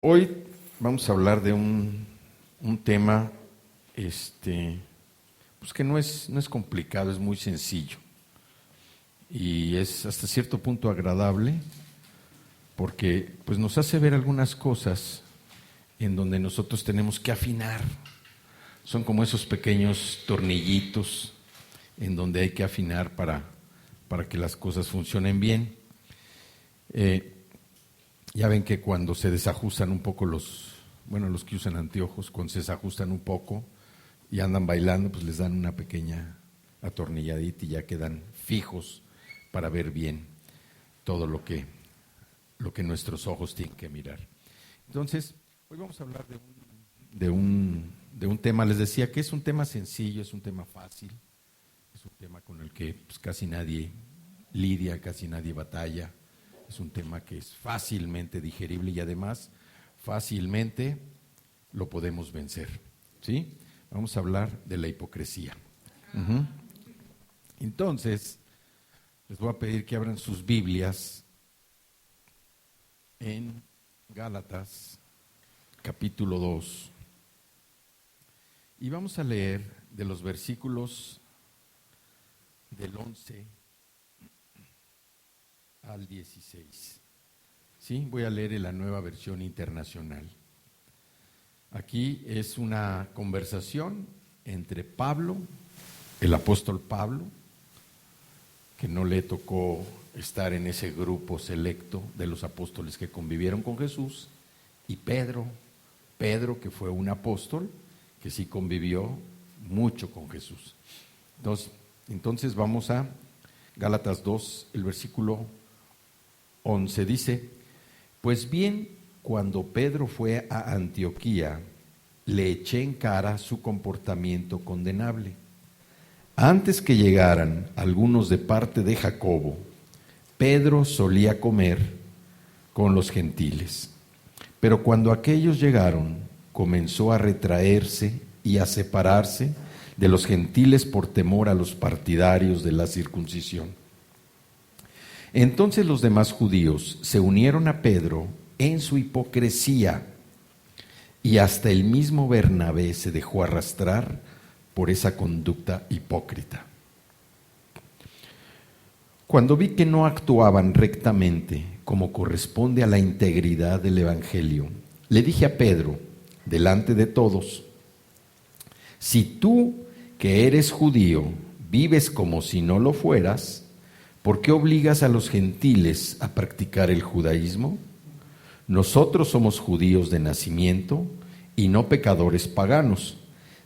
Hoy vamos a hablar de un tema pues que no es complicado, es muy sencillo y es hasta cierto punto agradable porque pues nos hace ver algunas cosas en donde nosotros tenemos que afinar. Son como esos pequeños tornillitos en donde hay que afinar para que las cosas funcionen bien. Ya ven que cuando se desajustan un poco los que usan anteojos, cuando se desajustan un poco y andan bailando, pues les dan una pequeña atornilladita y ya quedan fijos para ver bien todo lo que nuestros ojos tienen que mirar. Entonces, hoy vamos a hablar de un tema, les decía que es un tema sencillo, es un tema fácil, es un tema con el que pues, casi nadie lidia, casi nadie batalla. Es un tema que es fácilmente digerible y además fácilmente lo podemos vencer, ¿sí? Vamos a hablar de la hipocresía. Uh-huh. Entonces, les voy a pedir que abran sus Biblias en Gálatas, capítulo 2. Y vamos a leer de los versículos del 11 al 16. ¿Sí? Voy a leer en la Nueva Versión Internacional. Aquí es una conversación entre Pablo, el apóstol Pablo, que no le tocó estar en ese grupo selecto de los apóstoles que convivieron con Jesús, y Pedro, que fue un apóstol que sí convivió mucho con Jesús. Entonces vamos a Gálatas 2, el versículo 11 dice: pues bien, cuando Pedro fue a Antioquía, le eché en cara su comportamiento condenable. Antes que llegaran algunos de parte de Jacobo, Pedro solía comer con los gentiles. Pero cuando aquellos llegaron, comenzó a retraerse y a separarse de los gentiles por temor a los partidarios de la circuncisión. Entonces los demás judíos se unieron a Pedro en su hipocresía, y hasta el mismo Bernabé se dejó arrastrar por esa conducta hipócrita. Cuando vi que no actuaban rectamente como corresponde a la integridad del Evangelio, le dije a Pedro, delante de todos: si tú, que eres judío, vives como si no lo fueras, ¿por qué obligas a los gentiles a practicar el judaísmo? Nosotros somos judíos de nacimiento y no pecadores paganos.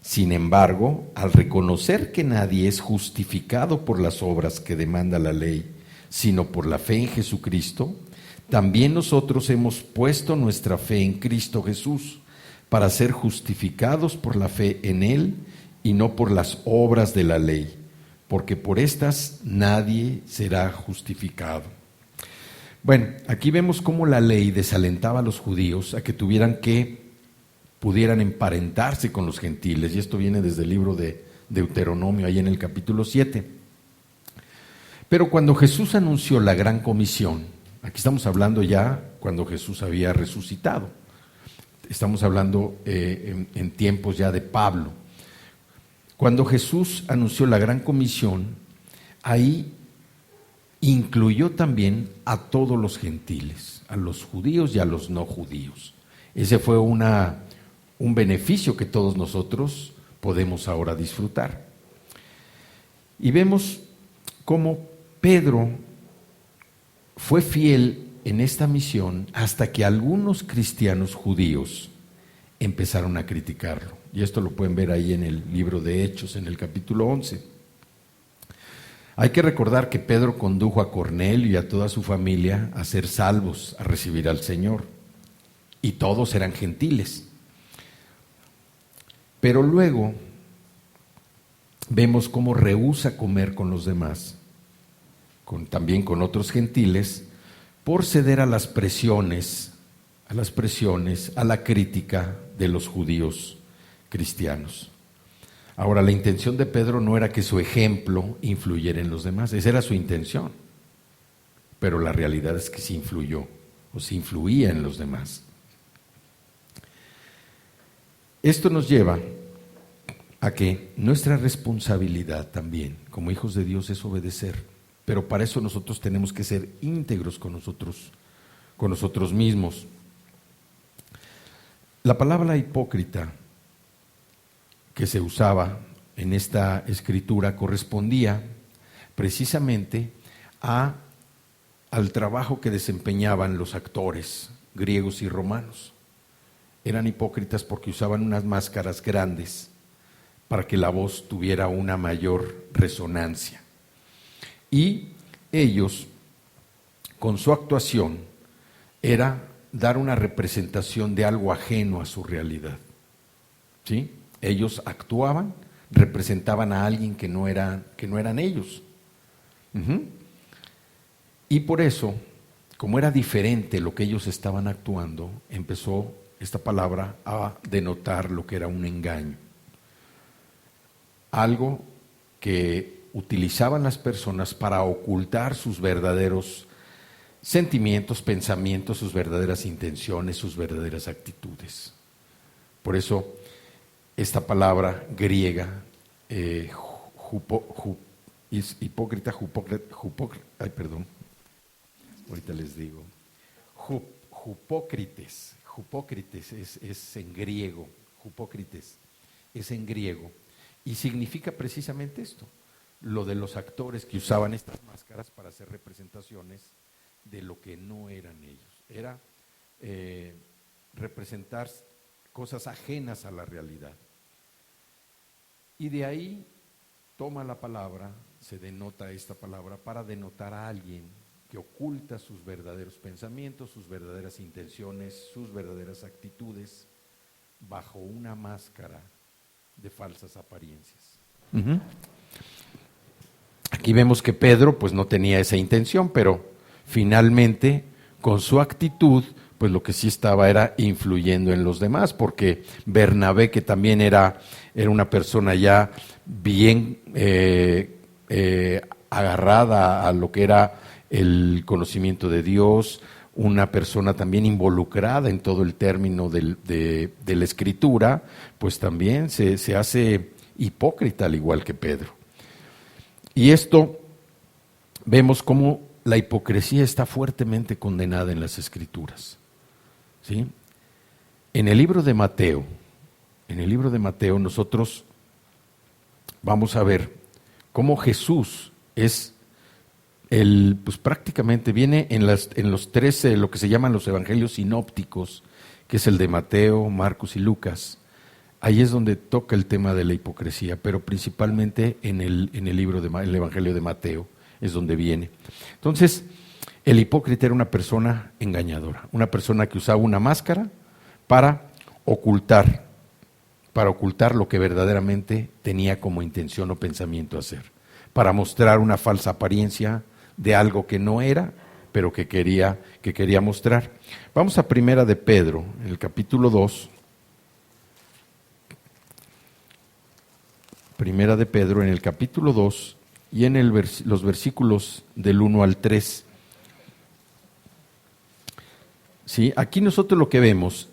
Sin embargo, al reconocer que nadie es justificado por las obras que demanda la ley, sino por la fe en Jesucristo, también nosotros hemos puesto nuestra fe en Cristo Jesús, para ser justificados por la fe en Él y no por las obras de la ley, porque por estas nadie será justificado. Bueno, aquí vemos cómo la ley desalentaba a los judíos a que pudieran emparentarse con los gentiles, y esto viene desde el libro de Deuteronomio, ahí en el capítulo 7. Pero cuando Jesús anunció la gran comisión, aquí estamos hablando ya cuando Jesús había resucitado, estamos hablando en tiempos ya de Pablo. Cuando Jesús anunció la gran comisión, ahí incluyó también a todos los gentiles, a los judíos y a los no judíos. Ese fue un beneficio que todos nosotros podemos ahora disfrutar. Y vemos cómo Pedro fue fiel en esta misión hasta que algunos cristianos judíos empezaron a criticarlo. Y esto lo pueden ver ahí en el libro de Hechos, en el capítulo 11. Hay que recordar que Pedro condujo a Cornelio y a toda su familia a ser salvos, a recibir al Señor. Y todos eran gentiles. Pero luego vemos cómo rehúsa comer con los demás, también con otros gentiles, por ceder a las presiones, a la crítica de los judíos cristianos. Ahora, la intención de Pedro no era que su ejemplo influyera en los demás, esa era su intención, pero la realidad es que sí influyó, o sí influía en los demás. Esto nos lleva a que nuestra responsabilidad también, como hijos de Dios, es obedecer. Pero para eso nosotros tenemos que ser íntegros con nosotros mismos. La palabra hipócrita que se usaba en esta escritura correspondía precisamente al trabajo que desempeñaban los actores griegos y romanos. Eran hipócritas porque usaban unas máscaras grandes para que la voz tuviera una mayor resonancia. Y ellos, con su actuación, era dar una representación de algo ajeno a su realidad. ¿Sí? Ellos actuaban, representaban a alguien que no eran ellos. Y por eso, como era diferente lo que ellos estaban actuando, empezó esta palabra a denotar lo que era un engaño. Algo que utilizaban las personas para ocultar sus verdaderos sentimientos, pensamientos, sus verdaderas intenciones, sus verdaderas actitudes. Por eso, esta palabra griega, hipócrita, ahorita les digo, Jupócrites es en griego, Jupócrites es en griego, y significa precisamente esto, lo de los actores que usaban estas máscaras para hacer representaciones de lo que no eran ellos. Era representar cosas ajenas a la realidad. Y de ahí toma la palabra, se denota esta palabra para denotar a alguien que oculta sus verdaderos pensamientos, sus verdaderas intenciones, sus verdaderas actitudes bajo una máscara de falsas apariencias. Aquí vemos que Pedro pues no tenía esa intención, pero finalmente con su actitud pues lo que sí estaba era influyendo en los demás, porque Bernabé, que también era una persona ya bien agarrada a lo que era el conocimiento de Dios, una persona también involucrada en todo el término de la Escritura, pues también se hace hipócrita al igual que Pedro. Y esto vemos cómo la hipocresía está fuertemente condenada en las Escrituras. ¿Sí? En el libro de Mateo nosotros vamos a ver cómo Jesús es pues prácticamente viene en los 13, lo que se llaman los evangelios sinópticos, que es el de Mateo, Marcos y Lucas. Ahí es donde toca el tema de la hipocresía, pero principalmente en el libro el evangelio de Mateo es donde viene. Entonces, el hipócrita era una persona engañadora, una persona que usaba una máscara para ocultar lo que verdaderamente tenía como intención o pensamiento hacer, para mostrar una falsa apariencia de algo que no era, pero que quería mostrar. Vamos a Primera de Pedro, en el capítulo 2. Primera de Pedro, en el capítulo 2, y en los versículos del 1 al 3. ¿Sí? Aquí nosotros lo que vemos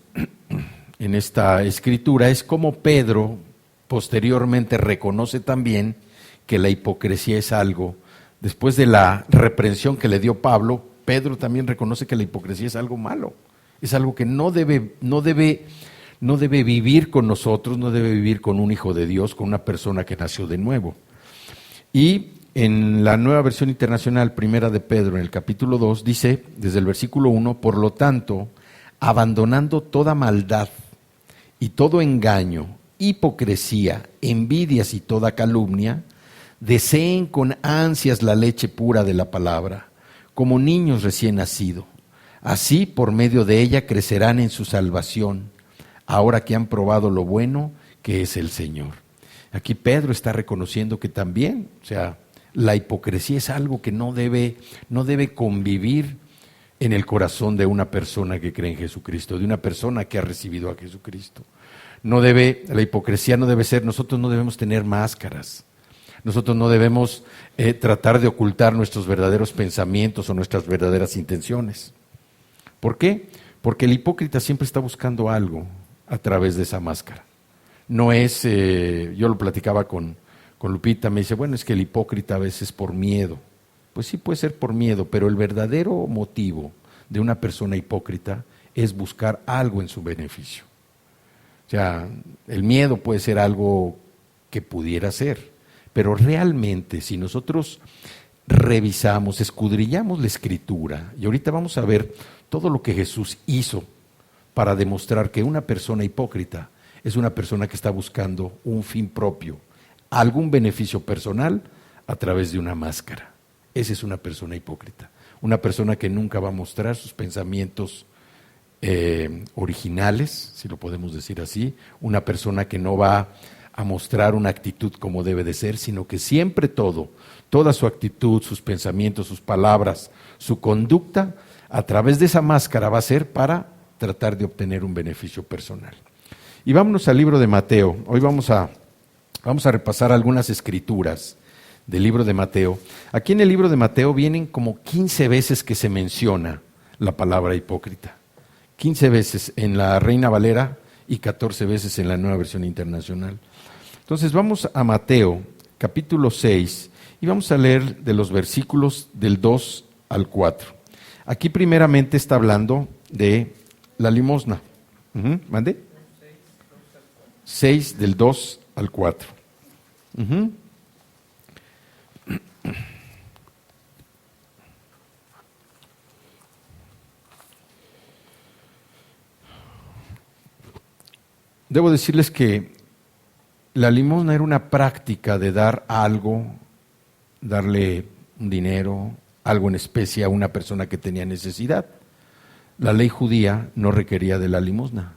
en esta escritura es cómo Pedro posteriormente reconoce también que la hipocresía es algo. Después de la reprensión que le dio Pablo, Pedro también reconoce que la hipocresía es algo malo, es algo que no debe vivir con nosotros, no debe vivir con un hijo de Dios, con una persona que nació de nuevo. Y en la Nueva Versión Internacional, Primera de Pedro, en el capítulo 2, dice, desde el versículo 1, por lo tanto, abandonando toda maldad y todo engaño, hipocresía, envidias y toda calumnia, deseen con ansias la leche pura de la palabra, como niños recién nacidos. Así, por medio de ella, crecerán en su salvación, ahora que han probado lo bueno que es el Señor. Aquí Pedro está reconociendo que también, la hipocresía es algo que no debe convivir en el corazón de una persona que cree en Jesucristo, de una persona que ha recibido a Jesucristo. La hipocresía no debe ser, nosotros no debemos tener máscaras. Nosotros no debemos tratar de ocultar nuestros verdaderos pensamientos o nuestras verdaderas intenciones. ¿Por qué? Porque el hipócrita siempre está buscando algo a través de esa máscara. no es, yo lo platicaba con Lupita, me dice, bueno, es que el hipócrita a veces por miedo. Pues sí puede ser por miedo, pero el verdadero motivo de una persona hipócrita es buscar algo en su beneficio. O sea, el miedo puede ser algo que pudiera ser, pero realmente si nosotros revisamos, escudriñamos la Escritura, y ahorita vamos a ver todo lo que Jesús hizo para demostrar que una persona hipócrita es una persona que está buscando un fin propio, algún beneficio personal a través de una máscara. Esa es una persona hipócrita, una persona que nunca va a mostrar sus pensamientos originales, si lo podemos decir así, una persona que no va a mostrar una actitud como debe de ser, sino que siempre toda su actitud, sus pensamientos, sus palabras, su conducta, a través de esa máscara va a ser para tratar de obtener un beneficio personal. Y vámonos al libro de Mateo. Hoy vamos a repasar algunas escrituras del libro de Mateo. Aquí en el libro de Mateo vienen como 15 veces que se menciona la palabra hipócrita. 15 veces en la Reina Valera y 14 veces en la Nueva Versión Internacional. Entonces vamos a Mateo, capítulo 6, y vamos a leer de los versículos del 2 al 4. Aquí primeramente está hablando de la limosna. ¿Mande? 6 del 2 al 4. Debo decirles que la limosna era una práctica de dar algo, darle un dinero, algo en especie a una persona que tenía necesidad. La ley judía no requería de la limosna.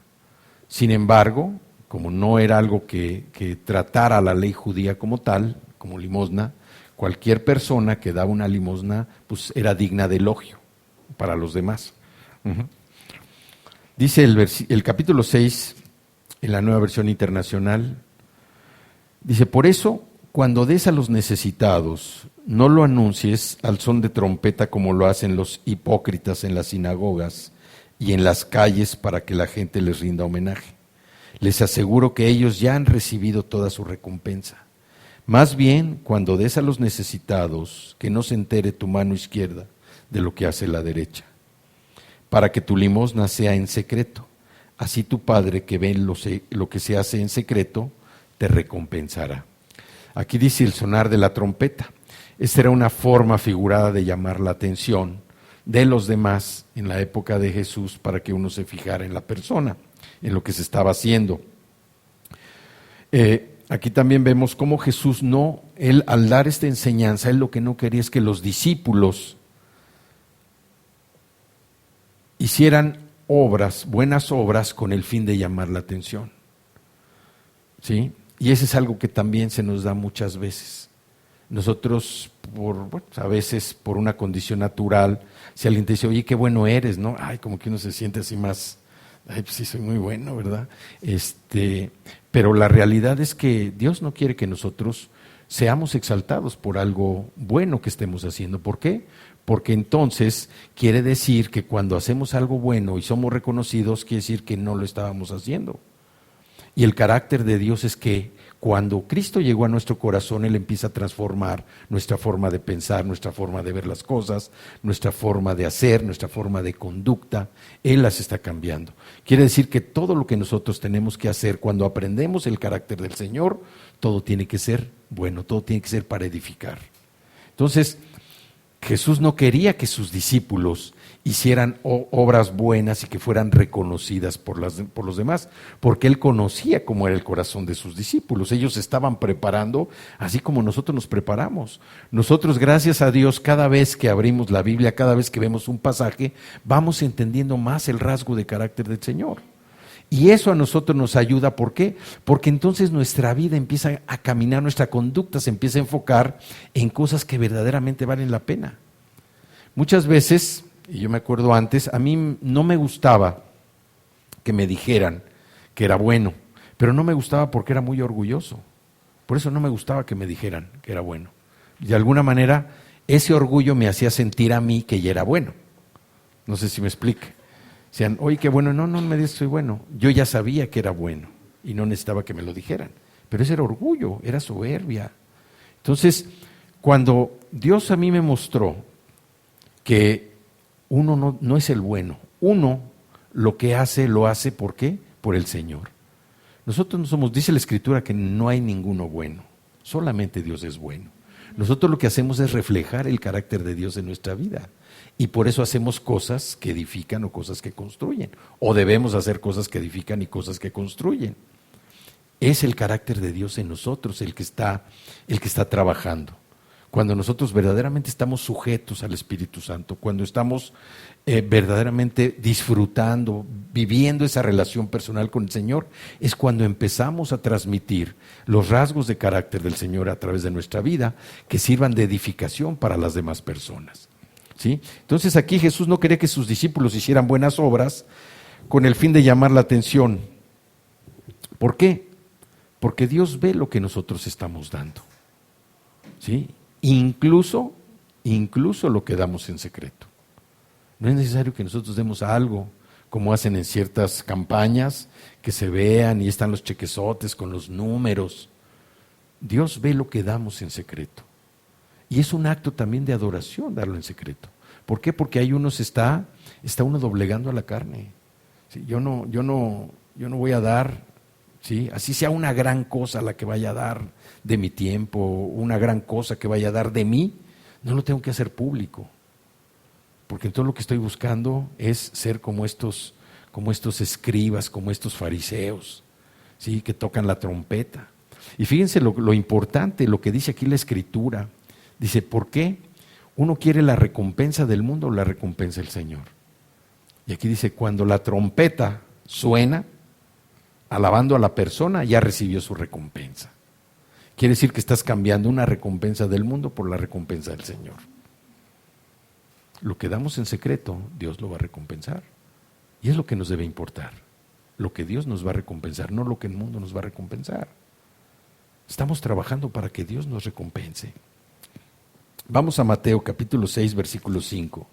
Sin embargo, como no era algo que tratara la ley judía como tal, como limosna, cualquier persona que daba una limosna pues era digna de elogio para los demás. Dice el capítulo 6, en la Nueva Versión Internacional, dice, por eso, cuando des a los necesitados, no lo anuncies al son de trompeta como lo hacen los hipócritas en las sinagogas y en las calles para que la gente les rinda homenaje. Les aseguro que ellos ya han recibido toda su recompensa. Más bien, cuando des a los necesitados, que no se entere tu mano izquierda de lo que hace la derecha, para que tu limosna sea en secreto. Así tu Padre que ve lo que se hace en secreto, te recompensará. Aquí dice el sonar de la trompeta. Esta era una forma figurada de llamar la atención de los demás en la época de Jesús para que uno se fijara en la persona, en lo que se estaba haciendo. Aquí también vemos cómo Jesús él al dar esta enseñanza, él lo que no quería es que los discípulos hicieran buenas obras con el fin de llamar la atención. ¿Sí? Y eso es algo que también se nos da muchas veces. Nosotros, a veces por una condición natural, si alguien te dice, oye, qué bueno eres, ¿no? Ay, como que uno se siente así más, ay, pues sí, soy muy bueno, ¿verdad? Pero la realidad es que Dios no quiere que nosotros seamos exaltados por algo bueno que estemos haciendo. ¿Por qué? Porque entonces quiere decir que cuando hacemos algo bueno y somos reconocidos, quiere decir que no lo estábamos haciendo. Y el carácter de Dios es que cuando Cristo llegó a nuestro corazón, Él empieza a transformar nuestra forma de pensar, nuestra forma de ver las cosas, nuestra forma de hacer, nuestra forma de conducta. Él las está cambiando. Quiere decir que todo lo que nosotros tenemos que hacer cuando aprendemos el carácter del Señor, todo tiene que ser bueno, todo tiene que ser para edificar. Entonces, Jesús no quería que sus discípulos hicieran obras buenas y que fueran reconocidas por los demás, porque Él conocía cómo era el corazón de sus discípulos. Ellos se estaban preparando así como nosotros nos preparamos. Nosotros, gracias a Dios, cada vez que abrimos la Biblia, cada vez que vemos un pasaje, vamos entendiendo más el rasgo de carácter del Señor. Y eso a nosotros nos ayuda, ¿por qué? Porque entonces nuestra vida empieza a caminar, nuestra conducta se empieza a enfocar en cosas que verdaderamente valen la pena. Muchas veces, y yo me acuerdo antes, a mí no me gustaba que me dijeran que era bueno, pero no me gustaba porque era muy orgulloso. Por eso no me gustaba que me dijeran que era bueno. De alguna manera, ese orgullo me hacía sentir a mí que ya era bueno. No sé si me explique. Decían, oye, qué bueno. No me digas que soy bueno. Yo ya sabía que era bueno. y no necesitaba que me lo dijeran. Pero ese era orgullo, era soberbia. Entonces, cuando Dios a mí me mostró que uno no es el bueno, uno lo que hace, lo hace, ¿por qué? Por el Señor. Nosotros no somos, dice la Escritura que no hay ninguno bueno, solamente Dios es bueno. Nosotros lo que hacemos es reflejar el carácter de Dios en nuestra vida. Y por eso hacemos cosas que edifican o cosas que construyen. O debemos hacer cosas que edifican y cosas que construyen. Es el carácter de Dios en nosotros el que está trabajando. Cuando nosotros verdaderamente estamos sujetos al Espíritu Santo, cuando estamos verdaderamente disfrutando, viviendo esa relación personal con el Señor, es cuando empezamos a transmitir los rasgos de carácter del Señor a través de nuestra vida que sirvan de edificación para las demás personas. ¿Sí? Entonces aquí Jesús no quería que sus discípulos hicieran buenas obras con el fin de llamar la atención. ¿Por qué? Porque Dios ve lo que nosotros estamos dando. ¿Sí? Incluso lo que damos en secreto. No es necesario que nosotros demos algo, como hacen en ciertas campañas, que se vean y están los chequezotes con los números. Dios ve lo que damos en secreto. Y es un acto también de adoración darlo en secreto. ¿Por qué? Porque ahí está uno doblegando a la carne. ¿Sí? Yo no voy a dar, ¿sí? Así sea una gran cosa la que vaya a dar de mi tiempo, una gran cosa que vaya a dar de mí, no lo tengo que hacer público. Porque entonces lo que estoy buscando es ser como estos escribas, como estos fariseos, ¿sí? Que tocan la trompeta. Y fíjense lo importante, lo que dice aquí la Escritura. Dice, ¿por qué uno quiere la recompensa del mundo o la recompensa del Señor? Y aquí dice, cuando la trompeta suena, alabando a la persona, ya recibió su recompensa. Quiere decir que estás cambiando una recompensa del mundo por la recompensa del Señor. Lo que damos en secreto, Dios lo va a recompensar. Y es lo que nos debe importar. Lo que Dios nos va a recompensar, no lo que el mundo nos va a recompensar. Estamos trabajando para que Dios nos recompense. Vamos a Mateo capítulo 6, versículo 5.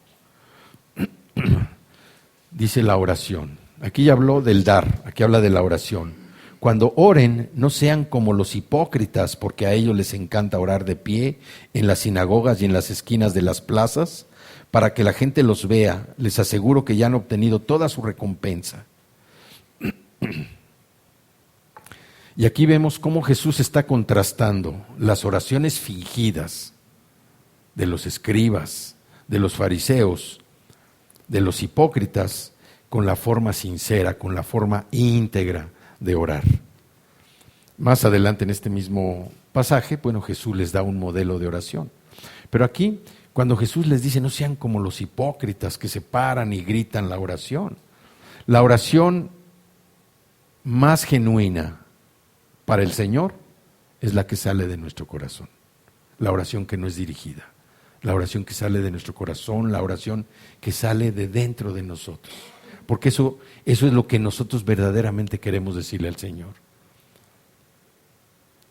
Dice la oración. Aquí ya habló del dar, aquí habla de la oración. Cuando oren, no sean como los hipócritas, porque a ellos les encanta orar de pie en las sinagogas y en las esquinas de las plazas, para que la gente los vea. Les aseguro que ya han obtenido toda su recompensa. Y aquí vemos cómo Jesús está contrastando las oraciones fingidas de los escribas, de los fariseos, de los hipócritas, con la forma sincera, con la forma íntegra de orar. Más adelante en este mismo pasaje, bueno, Jesús les da un modelo de oración. Pero aquí, cuando Jesús les dice, no sean como los hipócritas que se paran y gritan la oración más genuina para el Señor es la que sale de nuestro corazón. La oración que no es dirigida. La oración que sale de nuestro corazón, la oración que sale de dentro de nosotros. Porque eso es lo que nosotros verdaderamente queremos decirle al Señor.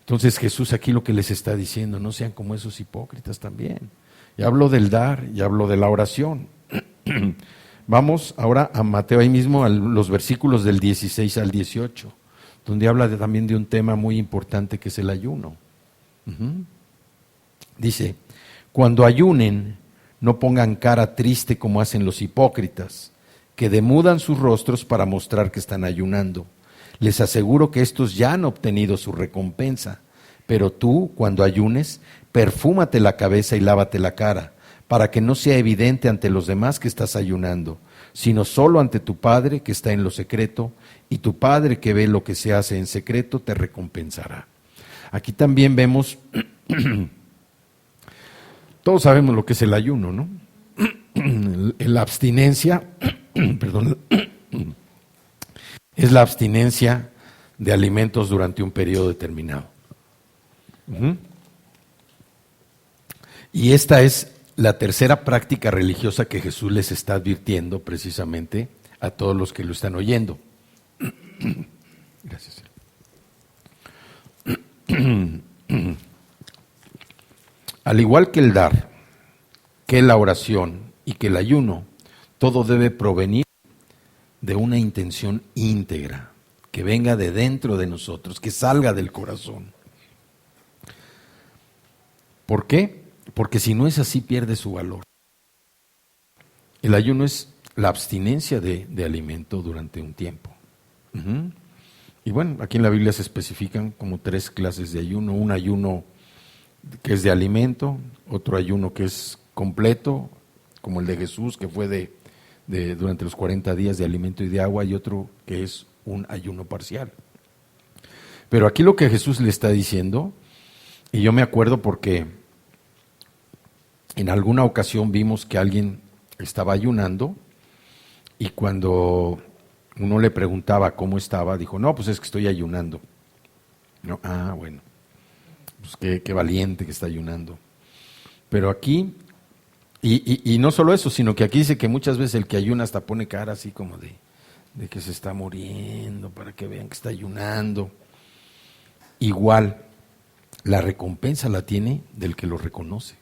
Entonces Jesús aquí lo que les está diciendo, no sean como esos hipócritas también. Ya habló del dar, ya habló de la oración. Vamos ahora a Mateo, ahí mismo, a los versículos del 16 al 18, donde habla también de un tema muy importante que es el ayuno. Dice, cuando ayunen, no pongan cara triste como hacen los hipócritas, que demudan sus rostros para mostrar que están ayunando. Les aseguro que estos ya han obtenido su recompensa. Pero tú, cuando ayunes, perfúmate la cabeza y lávate la cara, para que no sea evidente ante los demás que estás ayunando, sino solo ante tu Padre que está en lo secreto, y tu Padre que ve lo que se hace en secreto te recompensará. Aquí también vemos, todos sabemos lo que es el ayuno, ¿no? La abstinencia, perdón, es la abstinencia de alimentos durante un periodo determinado. Y esta es la tercera práctica religiosa que Jesús les está advirtiendo precisamente a todos los que lo están oyendo. Gracias. Al igual que el dar, que la oración y que el ayuno, todo debe provenir de una intención íntegra, que venga de dentro de nosotros, que salga del corazón. ¿Por qué? Porque si no es así, pierde su valor. El ayuno es la abstinencia de alimento durante un tiempo. Uh-huh. Y bueno, aquí en la Biblia se especifican como 3 clases de ayuno. Un ayuno que es de alimento, otro ayuno que es completo, como el de Jesús, que fue durante los 40 días de alimento y de agua, y otro que es un ayuno parcial. Pero aquí lo que Jesús le está diciendo, y yo me acuerdo porque en alguna ocasión vimos que alguien estaba ayunando, y cuando uno le preguntaba cómo estaba, dijo, no, pues es que estoy ayunando. No, bueno, pues qué valiente que está ayunando. Pero aquí, y no solo eso, sino que aquí dice que muchas veces el que ayuna hasta pone cara así como de que se está muriendo, para que vean que está ayunando. Igual, la recompensa la tiene del que lo reconoce.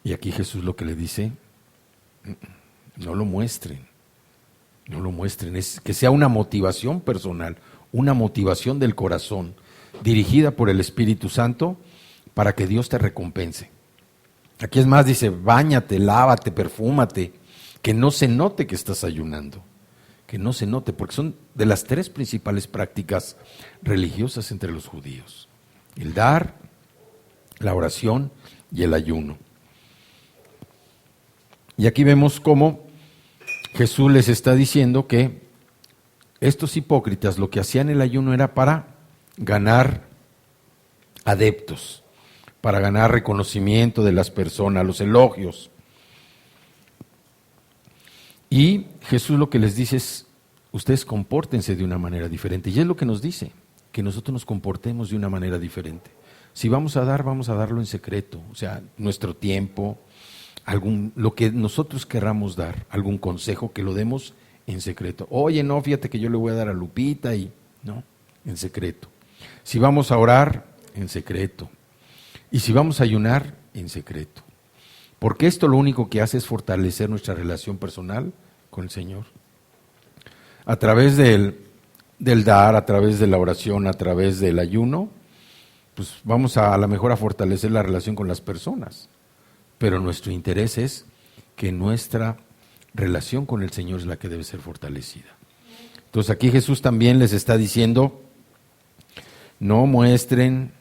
Y aquí Jesús lo que le dice, no lo muestren, es que sea una motivación personal, una motivación del corazón, dirigida por el Espíritu Santo, para que Dios te recompense. Aquí es más, dice, báñate, lávate, perfúmate, que no se note que estás ayunando, que no se note, porque son de las 3 principales prácticas religiosas entre los judíos: el dar, la oración y el ayuno. Y aquí vemos cómo Jesús les está diciendo que estos hipócritas lo que hacían el ayuno era para ganar adeptos, para ganar reconocimiento de las personas, los elogios. Y Jesús lo que les dice es, ustedes compórtense de una manera diferente. Y es lo que nos dice, que nosotros nos comportemos de una manera diferente. Si vamos a darlo en secreto, o sea, nuestro tiempo, lo que nosotros querramos dar, algún consejo, que lo demos en secreto. Oye, no, fíjate que yo le voy a dar a Lupita y no, en secreto. Si vamos a orar, en secreto. Y si vamos a ayunar, en secreto. Porque esto lo único que hace es fortalecer nuestra relación personal con el Señor. A través del dar, a través de la oración, a través del ayuno, pues vamos a lo mejor a fortalecer la relación con las personas. Pero nuestro interés es que nuestra relación con el Señor es la que debe ser fortalecida. Entonces aquí Jesús también les está diciendo, no muestren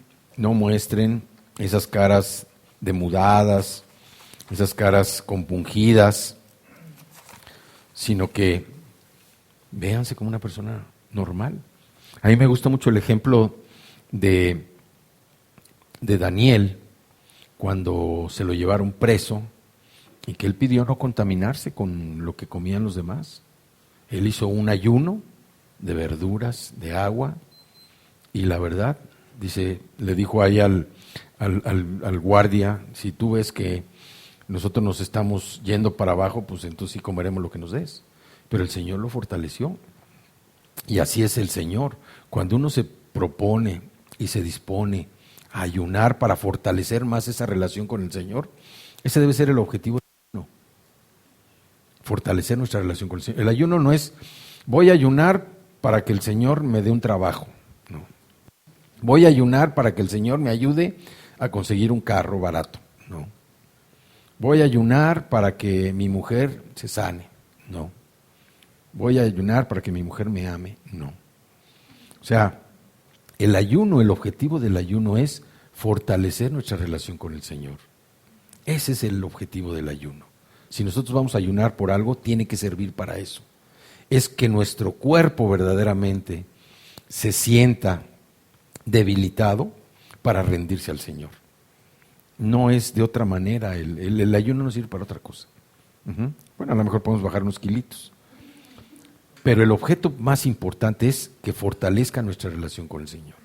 esas caras demudadas, esas caras compungidas, sino que véanse como una persona normal. A mí me gusta mucho el ejemplo de Daniel, cuando se lo llevaron preso y que él pidió no contaminarse con lo que comían los demás. Él hizo un ayuno de verduras, de agua, y la verdad, dice, le dijo ahí al guardia, si tú ves que nosotros nos estamos yendo para abajo, pues entonces sí comeremos lo que nos des. Pero el Señor lo fortaleció. Y así es el Señor. Cuando uno se propone y se dispone a ayunar para fortalecer más esa relación con el Señor, ese debe ser el objetivo del ayuno. Fortalecer nuestra relación con el Señor. El ayuno no es, voy a ayunar para que el Señor me dé un trabajo. No. Voy a ayunar para que el Señor me ayude a conseguir un carro barato. No. Voy a ayunar para que mi mujer se sane. No. Voy a ayunar para que mi mujer me ame. No. O sea, el ayuno, el objetivo del ayuno es fortalecer nuestra relación con el Señor. Ese es el objetivo del ayuno. Si nosotros vamos a ayunar por algo, tiene que servir para eso. Es que nuestro cuerpo verdaderamente se sienta debilitado para rendirse al Señor. No es de otra manera, el ayuno no sirve para otra cosa. Bueno, a lo mejor podemos bajar unos kilitos. Pero el objeto más importante es que fortalezca nuestra relación con el Señor.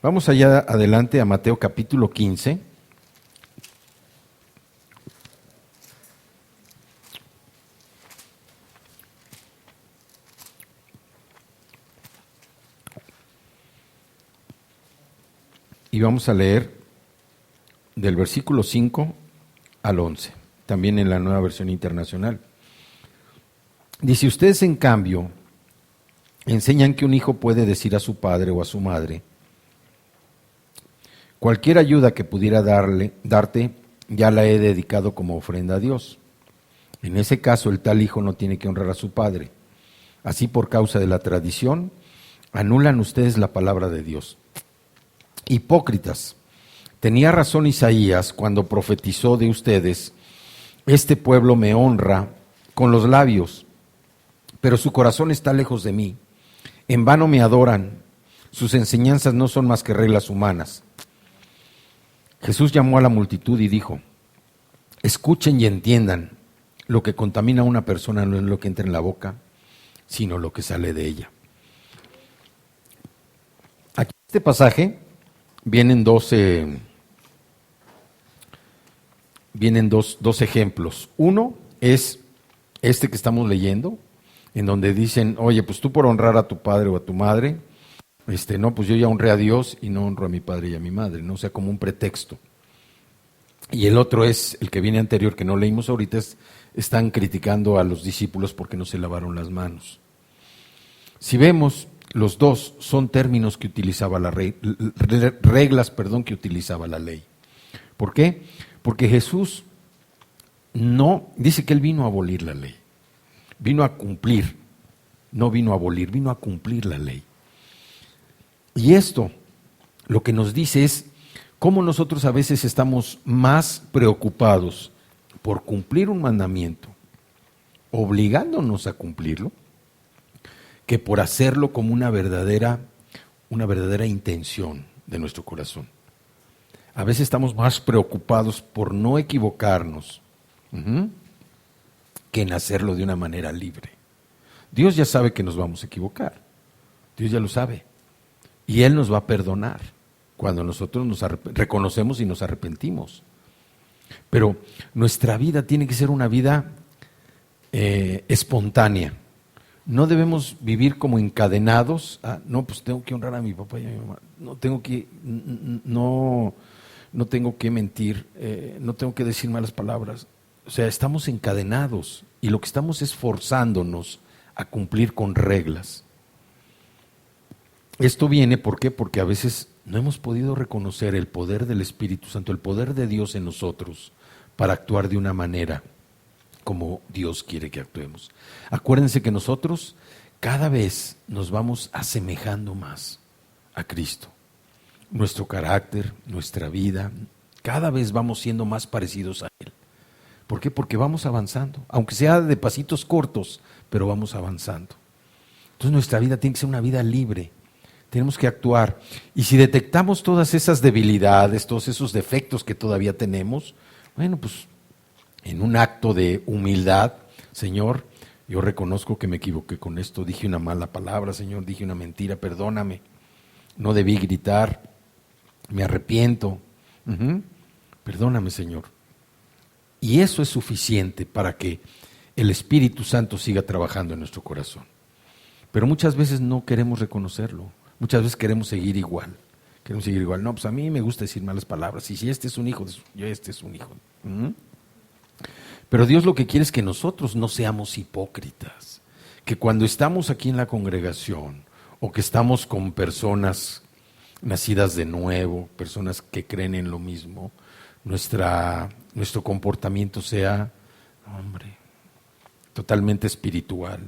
Vamos allá adelante a Mateo capítulo 15. Y vamos a leer del versículo 5 al 11, también en la Nueva Versión Internacional. Dice, ustedes en cambio enseñan que un hijo puede decir a su padre o a su madre, cualquier ayuda que pudiera darte, ya la he dedicado como ofrenda a Dios. En ese caso, el tal hijo no tiene que honrar a su padre. Así, por causa de la tradición, anulan ustedes la palabra de Dios. Hipócritas, tenía razón Isaías cuando profetizó de ustedes, este pueblo me honra con los labios, pero su corazón está lejos de mí. En vano me adoran, sus enseñanzas no son más que reglas humanas. Jesús llamó a la multitud y dijo, escuchen y entiendan, lo que contamina a una persona no es lo que entra en la boca, sino lo que sale de ella. Aquí en este pasaje vienen dos ejemplos. Uno es este que estamos leyendo, en donde dicen, oye, pues tú por honrar a tu padre o a tu madre, no, pues yo ya honré a Dios y no honro a mi padre y a mi madre, ¿no? O sea, como un pretexto. Y el otro es, el que viene anterior, que no leímos ahorita, están criticando a los discípulos porque no se lavaron las manos. Si vemos, los dos son términos que utilizaba reglas que utilizaba la ley. ¿Por qué? Porque Jesús no, dice que Él vino a abolir la ley, vino a cumplir, no vino a abolir, vino a cumplir la ley. Y esto lo que nos dice es cómo nosotros a veces estamos más preocupados por cumplir un mandamiento, obligándonos a cumplirlo, que por hacerlo como una verdadera intención de nuestro corazón. A veces estamos más preocupados por no equivocarnos que en hacerlo de una manera libre. Dios ya sabe que nos vamos a equivocar, Dios ya lo sabe, y Él nos va a perdonar cuando nosotros nos reconocemos y nos arrepentimos. Pero nuestra vida tiene que ser una vida espontánea. No debemos vivir como encadenados a, no, pues tengo que honrar a mi papá y a mi mamá, no tengo que mentir, no tengo que decir malas palabras. O sea, estamos encadenados y lo que estamos es forzándonos a cumplir con reglas. Esto viene, ¿por qué? Porque a veces no hemos podido reconocer el poder del Espíritu Santo, el poder de Dios en nosotros para actuar de una manera como Dios quiere que actuemos. Acuérdense que nosotros cada vez nos vamos asemejando más a Cristo. Nuestro carácter, nuestra vida, cada vez vamos siendo más parecidos a Él. ¿Por qué? Porque vamos avanzando, aunque sea de pasitos cortos, pero vamos avanzando. Entonces nuestra vida tiene que ser una vida libre. Tenemos que actuar. Y si detectamos todas esas debilidades, todos esos defectos que todavía tenemos, bueno, pues en un acto de humildad, Señor, yo reconozco que me equivoqué con esto, dije una mala palabra, Señor, dije una mentira, perdóname, no debí gritar, me arrepiento, perdóname, Señor. Y eso es suficiente para que el Espíritu Santo siga trabajando en nuestro corazón. Pero muchas veces no queremos reconocerlo, muchas veces queremos seguir igual. No, pues a mí me gusta decir malas palabras, y si este es un hijo, este es un hijo. Pero Dios lo que quiere es que nosotros no seamos hipócritas, que cuando estamos aquí en la congregación o que estamos con personas nacidas de nuevo, personas que creen en lo mismo, nuestro comportamiento sea, totalmente espiritual.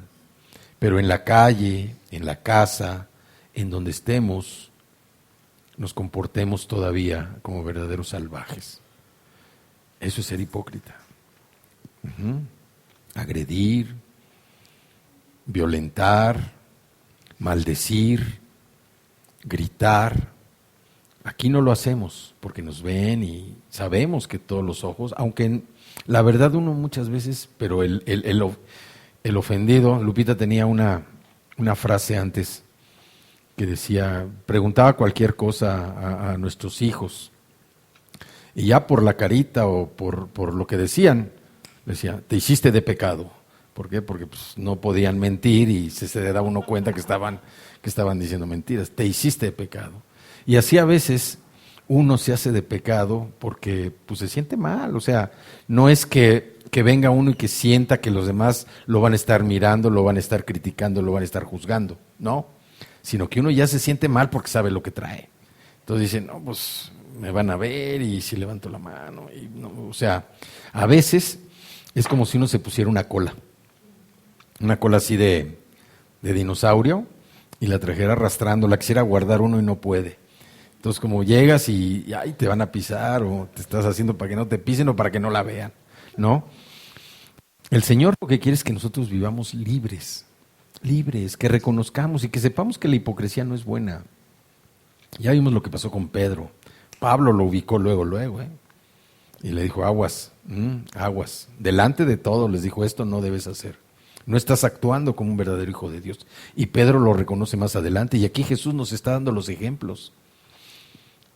Pero en la calle, en la casa, en donde estemos, nos comportemos todavía como verdaderos salvajes. Eso es ser hipócrita. Agredir, violentar, maldecir, gritar. Aquí no lo hacemos porque nos ven y sabemos que todos los ojos, aunque la verdad uno muchas veces, pero el ofendido, Lupita tenía una frase antes que decía, preguntaba cualquier cosa a nuestros hijos y ya por la carita o por lo que decían, decía, te hiciste de pecado. ¿Por qué? Porque pues, no podían mentir y se daba uno cuenta que estaban diciendo mentiras. Te hiciste de pecado. Y así a veces uno se hace de pecado porque pues, se siente mal. O sea, no es que que venga uno y que sienta que los demás lo van a estar mirando, lo van a estar criticando, lo van a estar juzgando, no, sino que uno ya se siente mal porque sabe lo que trae. Entonces dice, no, pues me van a ver y si levanto la mano, y no, o sea, a veces es como si uno se pusiera una cola así de dinosaurio y la trajera arrastrando, la quisiera guardar uno y no puede. Entonces como llegas y ay, te van a pisar o te estás haciendo para que no te pisen o para que no la vean, ¿no? El Señor lo que quiere es que nosotros vivamos libres, que reconozcamos y que sepamos que la hipocresía no es buena. Ya vimos lo que pasó con Pedro. Pablo lo ubicó luego, y le dijo, aguas, aguas. Delante de todos les dijo, esto no debes hacer. No estás actuando como un verdadero hijo de Dios. Y Pedro lo reconoce más adelante. Y aquí Jesús nos está dando los ejemplos.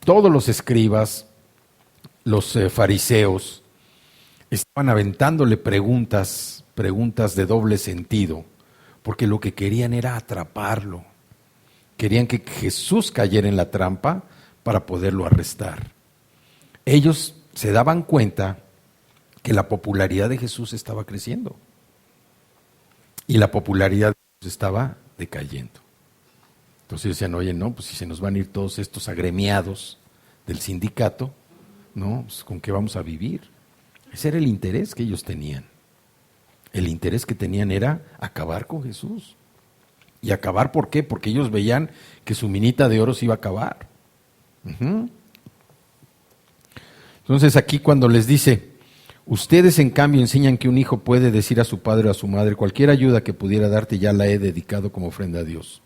Todos los escribas, los fariseos, estaban aventándole preguntas de doble sentido, porque lo que querían era atraparlo. Querían que Jesús cayera en la trampa para poderlo arrestar. Ellos se daban cuenta que la popularidad de Jesús estaba creciendo y la popularidad de Jesús estaba decayendo. Entonces decían, oye, no, pues si se nos van a ir todos estos agremiados del sindicato, ¿no? Pues, ¿con qué vamos a vivir? Ese era el interés que ellos tenían. El interés que tenían era acabar con Jesús. ¿Y acabar por qué? Porque ellos veían que su minita de oro se iba a acabar. Entonces aquí cuando les dice, ustedes en cambio enseñan que un hijo puede decir a su padre o a su madre, cualquier ayuda que pudiera darte ya la he dedicado como ofrenda a Dios.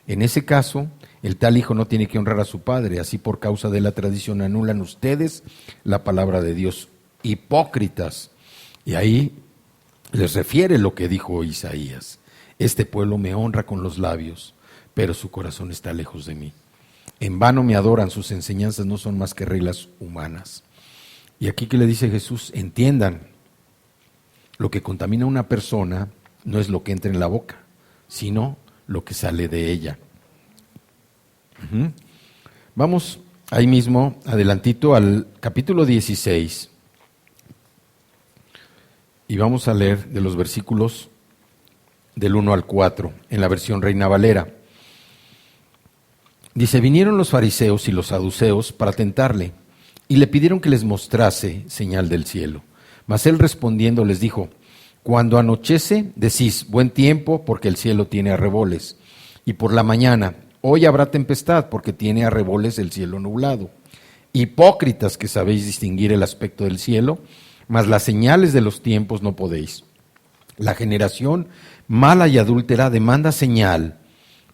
En ese caso, el tal hijo no tiene que honrar a su padre, así por causa de la tradición anulan ustedes la palabra de Dios. Hipócritas. Y ahí les refiere lo que dijo Isaías. Este pueblo me honra con los labios, pero su corazón está lejos de mí. En vano me adoran, sus enseñanzas no son más que reglas humanas. Y aquí que le dice Jesús, entiendan, lo que contamina a una persona no es lo que entra en la boca, sino lo que sale de ella. Vamos ahí mismo, adelantito al capítulo 16, y vamos a leer de los versículos del 1 al 4, en la versión Reina Valera. Dice, vinieron los fariseos y los saduceos para tentarle, y le pidieron que les mostrase señal del cielo. Mas él respondiendo les dijo, cuando anochece, decís, buen tiempo, porque el cielo tiene arreboles. Y por la mañana, hoy habrá tempestad, porque tiene arreboles el cielo nublado. Hipócritas que sabéis distinguir el aspecto del cielo, mas las señales de los tiempos no podéis. La generación mala y adúltera demanda señal,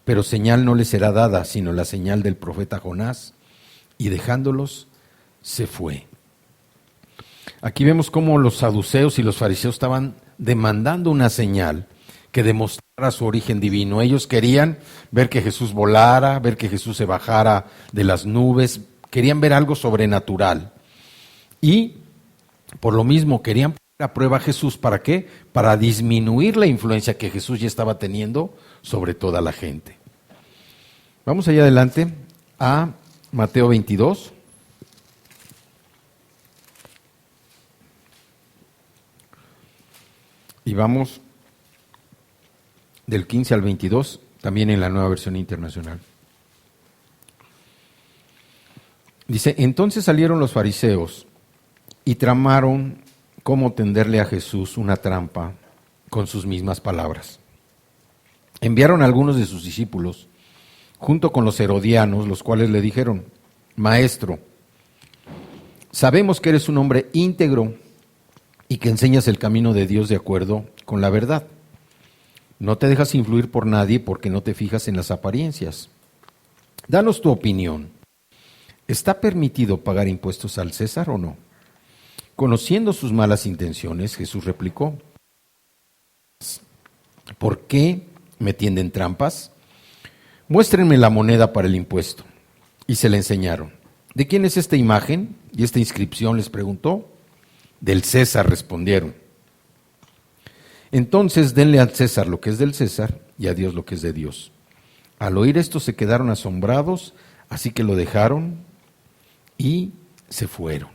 pero señal no le será dada, sino la señal del profeta Jonás. Y dejándolos, se fue. Aquí vemos cómo los saduceos y los fariseos estaban demandando una señal que demostrara su origen divino. Ellos querían ver que Jesús volara, ver que Jesús se bajara de las nubes, querían ver algo sobrenatural. Y por lo mismo querían poner a prueba a Jesús. ¿Para qué? Para disminuir la influencia que Jesús ya estaba teniendo sobre toda la gente. Vamos allá adelante a Mateo 22. Y vamos del 15 al 22, también en la Nueva Versión Internacional. Dice, entonces salieron los fariseos y tramaron cómo tenderle a Jesús una trampa con sus mismas palabras. Enviaron a algunos de sus discípulos junto con los herodianos, los cuales le dijeron, Maestro, sabemos que eres un hombre íntegro y que enseñas el camino de Dios de acuerdo con la verdad. No te dejas influir por nadie porque no te fijas en las apariencias. Danos tu opinión. ¿Está permitido pagar impuestos al César o no? Conociendo sus malas intenciones, Jesús replicó, ¿por qué me tienden trampas? Muéstrenme la moneda para el impuesto. Y se le enseñaron. ¿De quién es esta imagen y esta inscripción?, les preguntó. Del César, respondieron. Entonces denle al César lo que es del César y a Dios lo que es de Dios. Al oír esto se quedaron asombrados, así que lo dejaron y se fueron.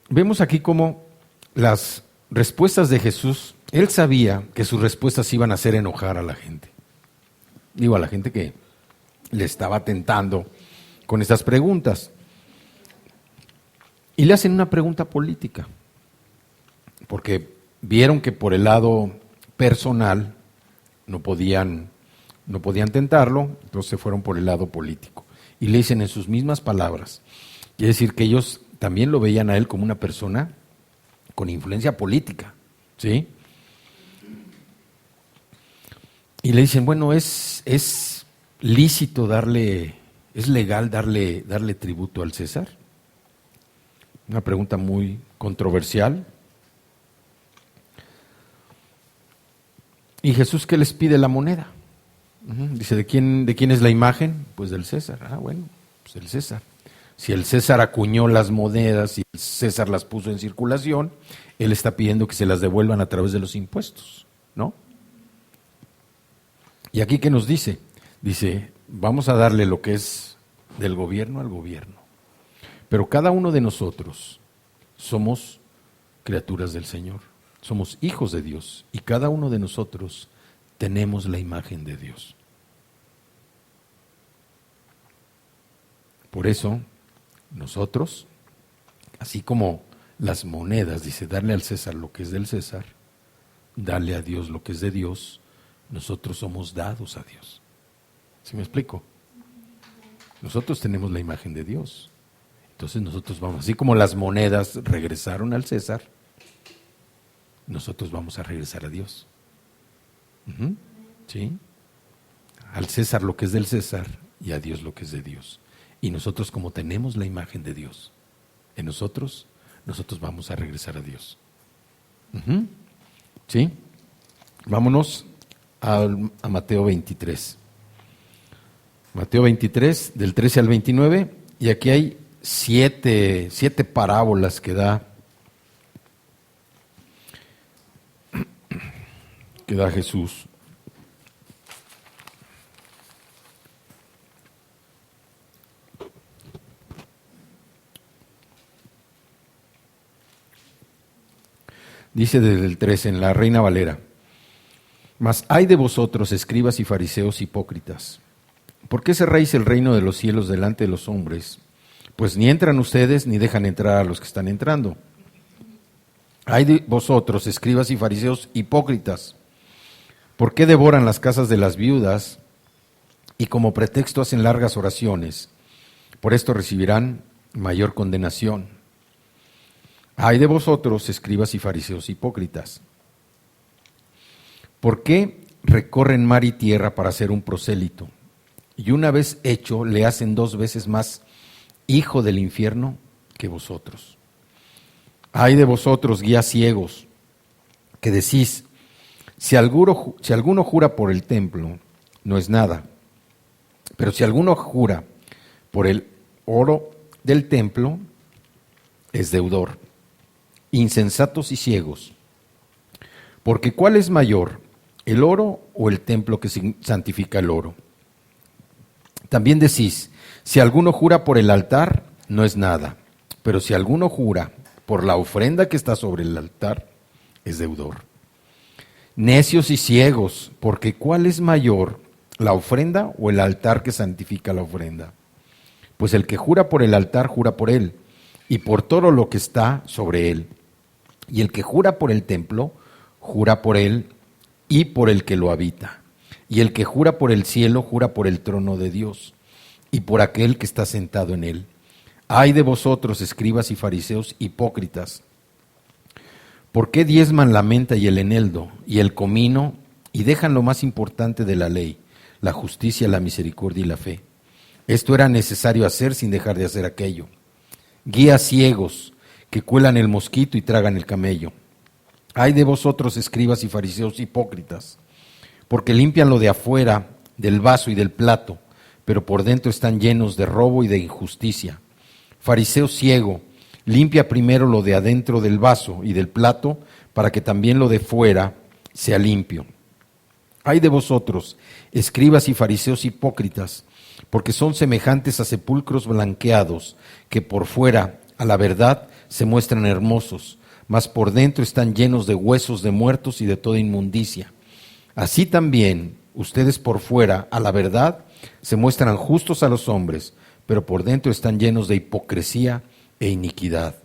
vemos aquí cómo las respuestas de Jesús, él sabía que sus respuestas iban a hacer enojar a la gente. Digo, a la gente que le estaba tentando con estas preguntas. Y le hacen una pregunta política, porque vieron que por el lado personal no podían tentarlo, entonces se fueron por el lado político. Y le dicen en sus mismas palabras, quiere decir que ellos también lo veían a él como una persona con influencia política, ¿sí? Y le dicen, bueno, es lícito es legal darle tributo al César. Una pregunta muy controversial. ¿Y Jesús qué les pide? La moneda. Dice, ¿de quién es la imagen? Pues del César. Ah, bueno, pues del César. Si el César acuñó las monedas y el César las puso en circulación, él está pidiendo que se las devuelvan a través de los impuestos, ¿no? ¿Y aquí qué nos dice? Dice, vamos a darle lo que es del gobierno al gobierno. Pero cada uno de nosotros somos criaturas del Señor, somos hijos de Dios y cada uno de nosotros tenemos la imagen de Dios. Por eso, nosotros, así como las monedas, dice, darle al César lo que es del César, darle a Dios lo que es de Dios, nosotros somos dados a Dios. ¿Sí me explico? Nosotros tenemos la imagen de Dios. Entonces nosotros vamos, así como las monedas regresaron al César, nosotros vamos a regresar a Dios. ¿Sí? Al César lo que es del César y a Dios lo que es de Dios. Y nosotros, como tenemos la imagen de Dios en nosotros vamos a regresar a Dios. ¿Sí? Vámonos a Mateo 23. Mateo 23, del 13 al 29, y aquí hay siete parábolas que da Jesús. Dice desde el 13 en la Reina Valera: mas ay de vosotros, escribas y fariseos hipócritas, ¿por qué cerráis el reino de los cielos delante de los hombres? Pues ni entran ustedes ni dejan entrar a los que están entrando. Ay de vosotros, escribas y fariseos hipócritas, ¿por qué devoran las casas de las viudas y como pretexto hacen largas oraciones? Por esto recibirán mayor condenación. Ay de vosotros, escribas y fariseos hipócritas, ¿por qué recorren mar y tierra para hacer un prosélito? Y una vez hecho, le hacen 2 veces más hijo del infierno que vosotros. Ay de vosotros, guías ciegos, que decís, si alguno jura por el templo, no es nada. Pero si alguno jura por el oro del templo, es deudor. Insensatos y ciegos. Porque ¿cuál es mayor, el oro o el templo que santifica el oro? También decís, si alguno jura por el altar, no es nada. Pero si alguno jura por la ofrenda que está sobre el altar, es deudor. Necios y ciegos, porque ¿cuál es mayor, la ofrenda o el altar que santifica la ofrenda? Pues el que jura por el altar, jura por él, y por todo lo que está sobre él. Y el que jura por el templo, jura por él y por el que lo habita. Y el que jura por el cielo, jura por el trono de Dios y por aquel que está sentado en él. Ay de vosotros, escribas y fariseos hipócritas, ¿por qué diezman la menta y el eneldo y el comino y dejan lo más importante de la ley, la justicia, la misericordia y la fe? Esto era necesario hacer sin dejar de hacer aquello. Guías ciegos, que cuelan el mosquito y tragan el camello. Ay de vosotros, escribas y fariseos hipócritas, porque limpian lo de afuera del vaso y del plato, pero por dentro están llenos de robo y de injusticia. Fariseo ciego, limpia primero lo de adentro del vaso y del plato, para que también lo de fuera sea limpio. Ay de vosotros, escribas y fariseos hipócritas, porque son semejantes a sepulcros blanqueados, que por fuera, a la verdad, se muestran hermosos, mas por dentro están llenos de huesos de muertos y de toda inmundicia. Así también ustedes por fuera, a la verdad, se muestran justos a los hombres, pero por dentro están llenos de hipocresía e iniquidad.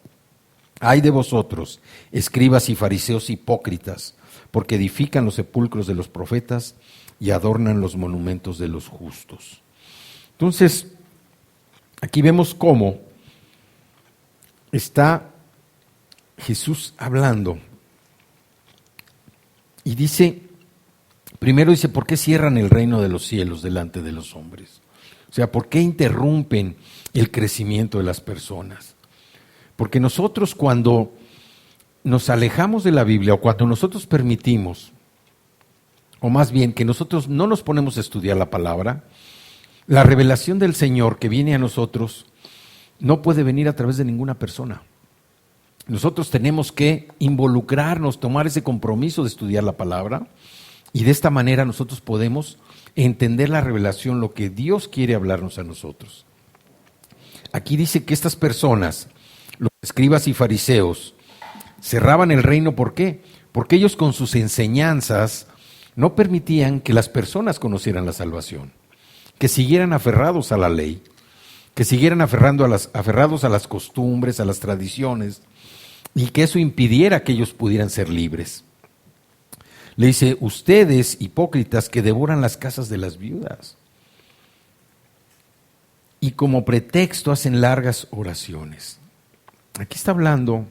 Ay de vosotros, escribas y fariseos hipócritas, porque edifican los sepulcros de los profetas y adornan los monumentos de los justos. Entonces, aquí vemos cómo está Jesús hablando. Y dice, primero dice, ¿por qué cierran el reino de los cielos delante de los hombres? O sea, ¿por qué interrumpen el crecimiento de las personas? Porque nosotros cuando nos alejamos de la Biblia o cuando nosotros permitimos, o más bien que nosotros no nos ponemos a estudiar la palabra, la revelación del Señor que viene a nosotros no puede venir a través de ninguna persona. Nosotros tenemos que involucrarnos, tomar ese compromiso de estudiar la palabra y de esta manera nosotros podemos entender la revelación, lo que Dios quiere hablarnos a nosotros. Aquí dice que estas personas, los escribas y fariseos, cerraban el reino. ¿Por qué? Porque ellos con sus enseñanzas no permitían que las personas conocieran la salvación, que siguieran aferrados a la ley, que siguieran aferrados a las costumbres, a las tradiciones, y que eso impidiera que ellos pudieran ser libres. Le dice, ustedes hipócritas que devoran las casas de las viudas y como pretexto hacen largas oraciones. Aquí está hablando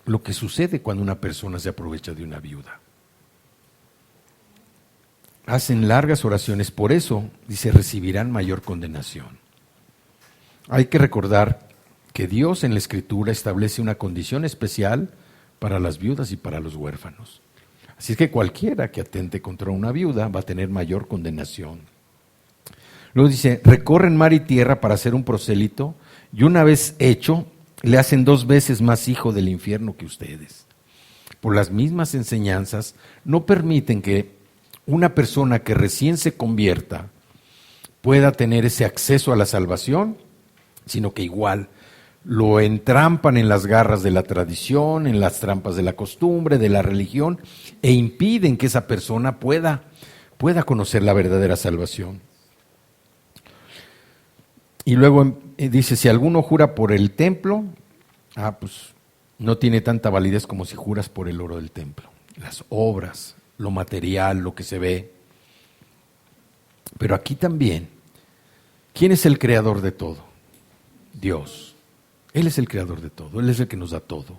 lo que sucede cuando una persona se aprovecha de una viuda. Hacen largas oraciones, por eso, dice, recibirán mayor condenación. Hay que recordar que Dios en la Escritura establece una condición especial para las viudas y para los huérfanos. Así es que cualquiera que atente contra una viuda va a tener mayor condenación. Luego dice, recorren mar y tierra para hacer un prosélito y una vez hecho, le hacen 2 veces más hijo del infierno que ustedes. Por las mismas enseñanzas, no permiten que una persona que recién se convierta pueda tener ese acceso a la salvación, sino que igual lo entrampan en las garras de la tradición, en las trampas de la costumbre, de la religión, e impiden que esa persona pueda conocer la verdadera salvación. Y luego dice, si alguno jura por el templo, pues no tiene tanta validez como si juras por el oro del templo. Las obras, lo material, lo que se ve. Pero aquí también, ¿quién es el creador de todo? Dios. Él es el creador de todo, Él es el que nos da todo.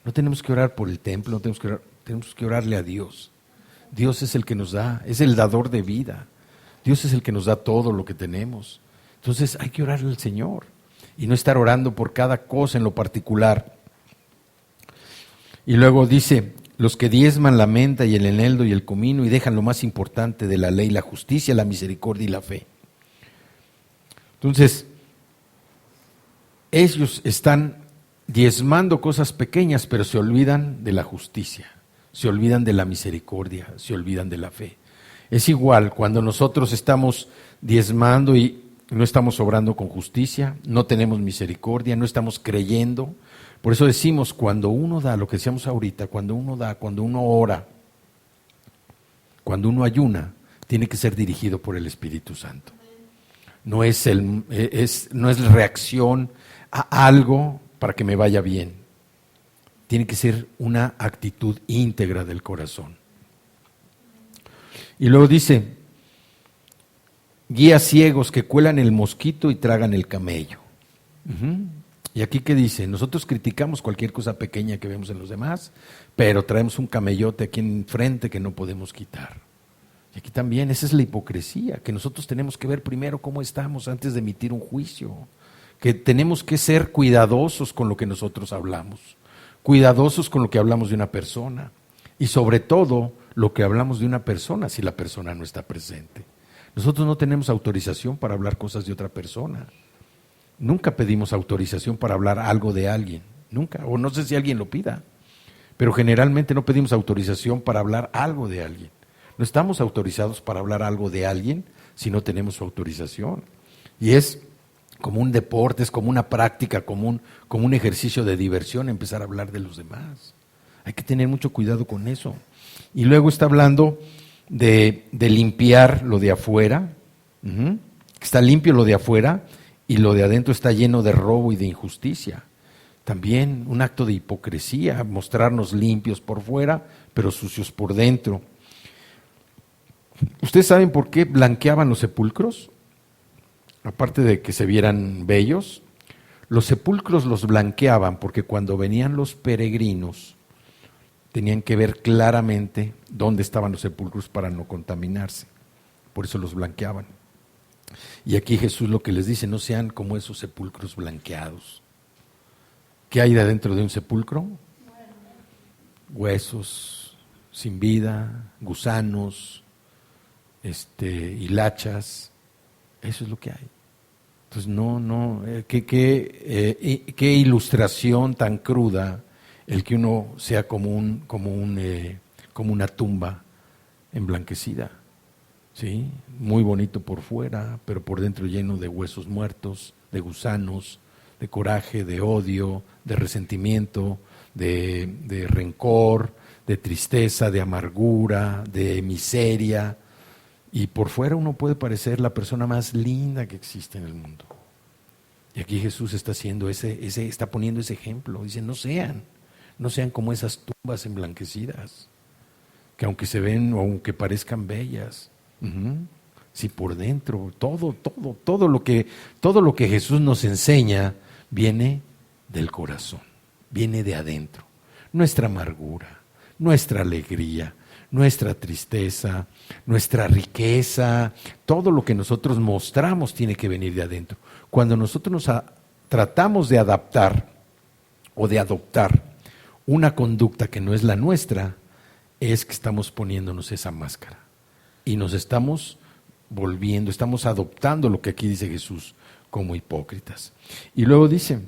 No tenemos que orar por el templo, no tenemos que orarle a Dios. Dios es el que nos da, es el dador de vida. Dios es el que nos da todo lo que tenemos. Entonces hay que orarle al Señor y no estar orando por cada cosa en lo particular. Y luego dice, los que diezman la menta y el eneldo y el comino y dejan lo más importante de la ley, la justicia, la misericordia y la fe. Entonces, ellos están diezmando cosas pequeñas, pero se olvidan de la justicia, se olvidan de la misericordia, se olvidan de la fe. Es igual cuando nosotros estamos diezmando y no estamos obrando con justicia, no tenemos misericordia, no estamos creyendo. Por eso decimos, cuando uno da, lo que decíamos ahorita, cuando uno da, cuando uno ora, cuando uno ayuna, tiene que ser dirigido por el Espíritu Santo. No es reacción a algo para que me vaya bien. Tiene que ser una actitud íntegra del corazón. Y luego dice, guías ciegos que cuelan el mosquito y tragan el camello. Y aquí ¿qué dice? Nosotros criticamos cualquier cosa pequeña que vemos en los demás, pero traemos un camellote aquí enfrente que no podemos quitar. Y aquí también, esa es la hipocresía, que nosotros tenemos que ver primero cómo estamos antes de emitir un juicio, que tenemos que ser cuidadosos con lo que nosotros hablamos, cuidadosos con lo que hablamos de una persona y sobre todo lo que hablamos de una persona si la persona no está presente. Nosotros no tenemos autorización para hablar cosas de otra persona. Nunca pedimos autorización para hablar algo de alguien, nunca, o no sé si alguien lo pida, pero generalmente no pedimos autorización para hablar algo de alguien. No estamos autorizados para hablar algo de alguien si no tenemos su autorización. Y es como un deporte, es como una práctica, como un ejercicio de diversión, empezar a hablar de los demás. Hay que tener mucho cuidado con eso. Y luego está hablando de limpiar lo de afuera, está limpio lo de afuera y lo de adentro está lleno de robo y de injusticia. También un acto de hipocresía, mostrarnos limpios por fuera, pero sucios por dentro. ¿Ustedes saben por qué blanqueaban los sepulcros? Aparte de que se vieran bellos, los sepulcros los blanqueaban porque cuando venían los peregrinos tenían que ver claramente dónde estaban los sepulcros para no contaminarse. Por eso los blanqueaban. Y aquí Jesús lo que les dice, no sean como esos sepulcros blanqueados. ¿Qué hay de adentro de un sepulcro? Huesos sin vida, gusanos, hilachas. Eso es lo que hay. Entonces qué ilustración tan cruda el que uno sea como una tumba emblanquecida, ¿sí? Muy bonito por fuera, pero por dentro lleno de huesos muertos, de gusanos, de coraje, de odio, de resentimiento, de rencor, de tristeza, de amargura, de miseria. Y por fuera uno puede parecer la persona más linda que existe en el mundo. Y aquí Jesús está haciendo está poniendo ese ejemplo. Dice, no sean como esas tumbas emblanquecidas, que aunque se ven o aunque parezcan bellas, si por dentro todo lo que Jesús nos enseña viene del corazón, viene de adentro. Nuestra amargura, nuestra alegría, nuestra tristeza, nuestra riqueza, todo lo que nosotros mostramos tiene que venir de adentro. Cuando nosotros tratamos de adaptar o de adoptar una conducta que no es la nuestra, es que estamos poniéndonos esa máscara y nos estamos estamos adoptando lo que aquí dice Jesús como hipócritas. Y luego dice,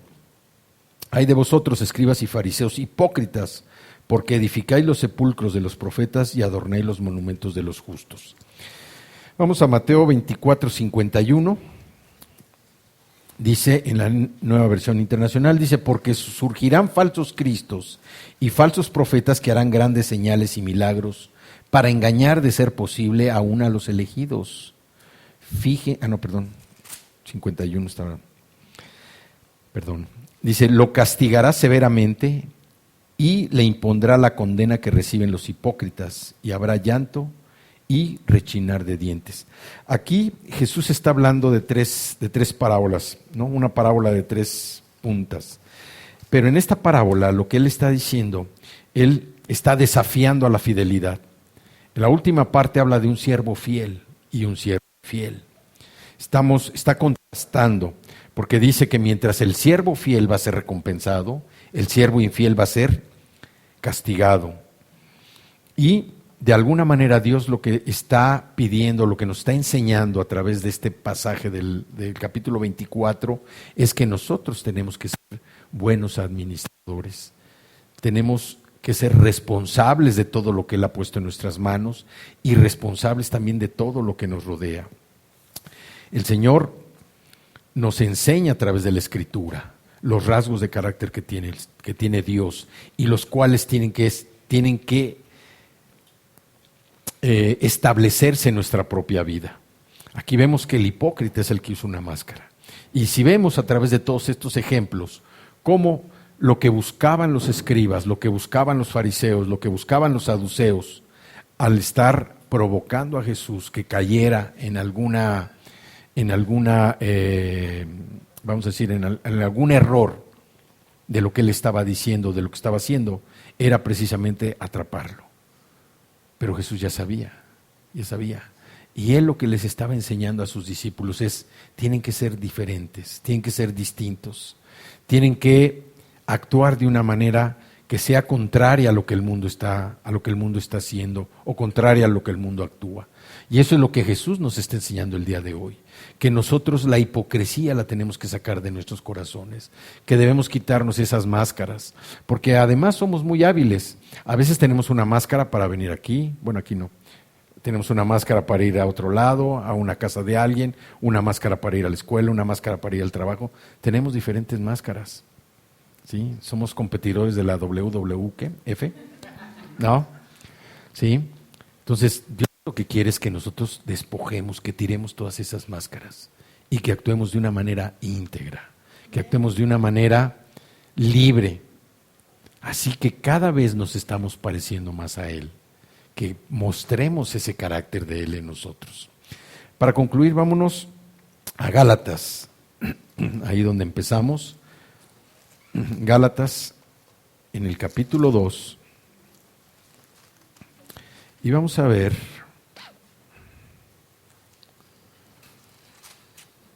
hay de vosotros, escribas y fariseos, hipócritas, porque edificáis los sepulcros de los profetas y adornáis los monumentos de los justos. Vamos a Mateo 24:51. Dice en la Nueva Versión Internacional, dice, porque surgirán falsos cristos y falsos profetas que harán grandes señales y milagros para engañar, de ser posible, aún a los elegidos. 51 estaba. Perdón. Dice, lo castigará severamente y le impondrá la condena que reciben los hipócritas, y habrá llanto y rechinar de dientes. Aquí Jesús está hablando de tres parábolas, ¿no? Una parábola de 3 puntas. Pero en esta parábola lo que él está diciendo, él está desafiando a la fidelidad. En la última parte habla de un siervo fiel y un siervo infiel. Está contrastando, porque dice que mientras el siervo fiel va a ser recompensado, el siervo infiel va a ser castigado. Y de alguna manera Dios lo que está pidiendo, lo que nos está enseñando a través de este pasaje del capítulo 24, es que nosotros tenemos que ser buenos administradores. Tenemos que ser responsables de todo lo que Él ha puesto en nuestras manos y responsables también de todo lo que nos rodea. El Señor nos enseña a través de la Escritura los rasgos de carácter que tiene Dios, y los cuales tienen que establecerse en nuestra propia vida. Aquí vemos que el hipócrita es el que usa una máscara. Y si vemos a través de todos estos ejemplos cómo lo que buscaban los escribas, lo que buscaban los fariseos, lo que buscaban los saduceos, al estar provocando a Jesús que cayera en alguna vamos a decir, en algún error de lo que él estaba diciendo, de lo que estaba haciendo, era precisamente atraparlo. Pero Jesús ya sabía. Y él lo que les estaba enseñando a sus discípulos es, tienen que ser diferentes, tienen que ser distintos, tienen que actuar de una manera que sea contraria a lo que el mundo está haciendo, o contraria a lo que el mundo actúa. Y eso es lo que Jesús nos está enseñando el día de hoy, que nosotros la hipocresía la tenemos que sacar de nuestros corazones, que debemos quitarnos esas máscaras, porque además somos muy hábiles. A veces tenemos una máscara para venir aquí, bueno, aquí no, Tenemos una máscara para ir a otro lado, a una casa de alguien, una máscara para ir a la escuela, una máscara para ir al trabajo. Tenemos diferentes máscaras. ¿Sí? Somos competidores de la WWF, ¿no? ¿Sí? Entonces, Dios lo que quiere es que nosotros despojemos, que tiremos todas esas máscaras y que actuemos de una manera íntegra, que actuemos de una manera libre. Así que cada vez nos estamos pareciendo más a Él, que mostremos ese carácter de Él en nosotros. Para concluir, vámonos a Gálatas, ahí donde empezamos. Gálatas, en el capítulo 2, y vamos a ver,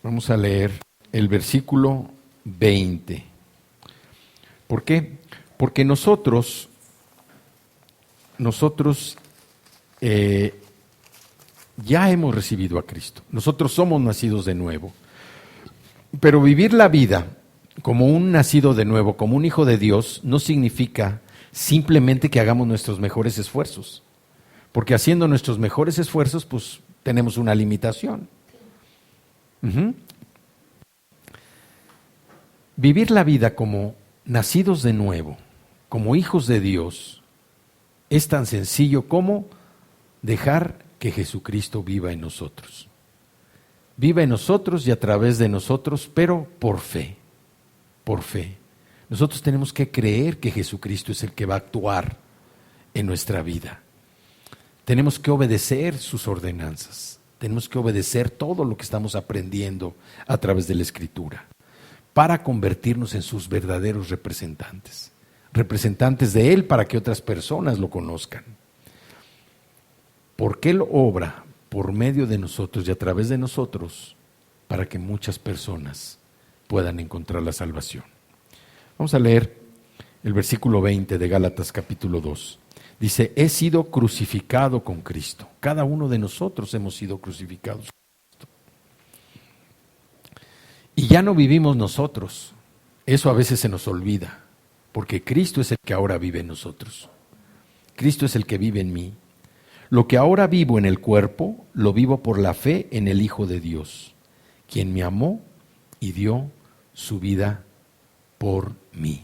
vamos a leer el versículo 20. ¿Por qué? Porque nosotros ya hemos recibido a Cristo, nosotros somos nacidos de nuevo, pero vivir la vida como un nacido de nuevo, como un hijo de Dios, no significa simplemente que hagamos nuestros mejores esfuerzos, porque haciendo nuestros mejores esfuerzos, pues tenemos una limitación. Vivir la vida como nacidos de nuevo, como hijos de Dios, es tan sencillo como dejar que Jesucristo viva en nosotros. Viva en nosotros y a través de nosotros, pero por fe. Por fe. Nosotros tenemos que creer que Jesucristo es el que va a actuar en nuestra vida. Tenemos que obedecer sus ordenanzas. Tenemos que obedecer todo lo que estamos aprendiendo a través de la Escritura para convertirnos en sus verdaderos representantes. Representantes de Él para que otras personas lo conozcan. Porque Él obra por medio de nosotros y a través de nosotros para que muchas personas puedan encontrar la salvación. Vamos a leer el versículo 20 de Gálatas capítulo 2. Dice, he sido crucificado con Cristo. Cada uno de nosotros hemos sido crucificados con Cristo. Y ya no vivimos nosotros. Eso a veces se nos olvida, porque Cristo es el que ahora vive en nosotros. Cristo es el que vive en mí. Lo que ahora vivo en el cuerpo, lo vivo por la fe en el Hijo de Dios, quien me amó y dio su vida por mí.